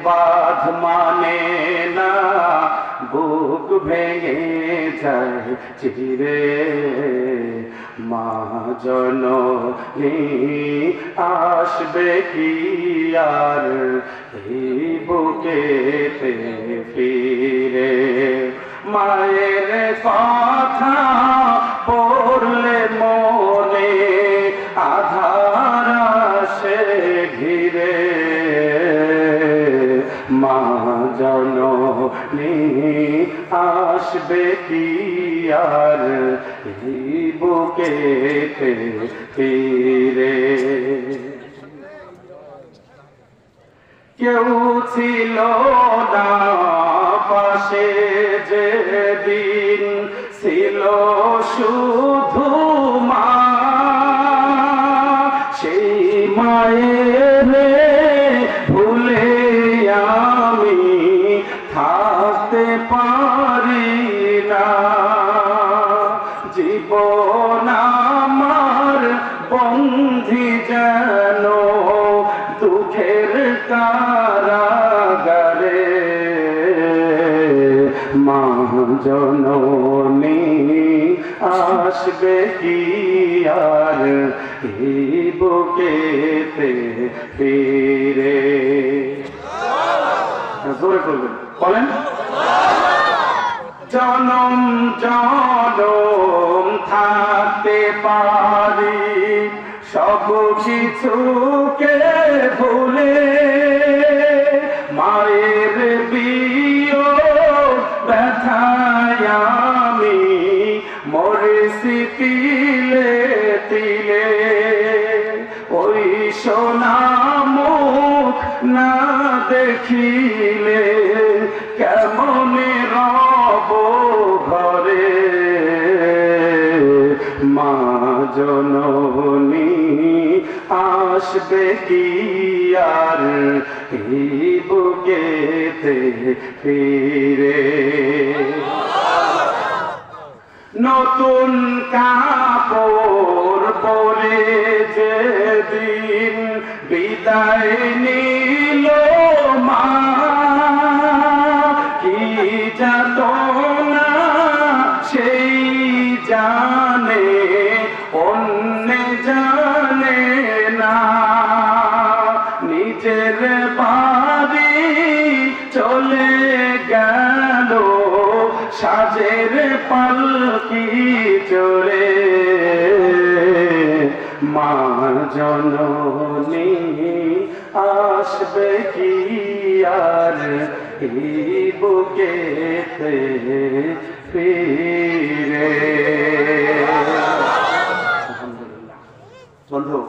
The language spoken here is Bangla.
বাঁধ মানে না, বুক ভেঙে যায় চিরে। মা জননী আসবে কি আর এই বুকেতে ফিরে। মায়ের কথা পড়লে মনে আধার আসে ঘিরে। মা জননী আসবে কি আর এই বুকেতে ফিরে। কেউ ছিল না পাশে যেদিন, ছিল শুধু মা। সেই মায়ের ভুলে আমি থাকতে পারি না। জীবন আমার বন্ধি যেন দুঃখের কারাগারে। মা জননী আসবে কি আর এই বুকেতে ফিরে। জোরে করবেন, বলেন। জনম জনম থাকতে পারি সব কিছুকে ভুলে। মায়ের বিয়োগ ব্যথায় আমি মরেছি তিলে তিলে। ওই সোনা মুখ না দেখিলে কেমনে রব ঘরে। মা জননী আসবে কি আর এই বুকেতে ফিরে। নতুন কাপড় পরে যেদিন বিদায় নিল মা, কি যাতনা সেই জানে অন্য জানে না। নিজের বাড়ি চলে গেল সাজের পালকি চড়ে। মা জননী আসবে কি আর এই বুকেতে ফিরে। আলহামদুলিল্লাহ। বন্ধু,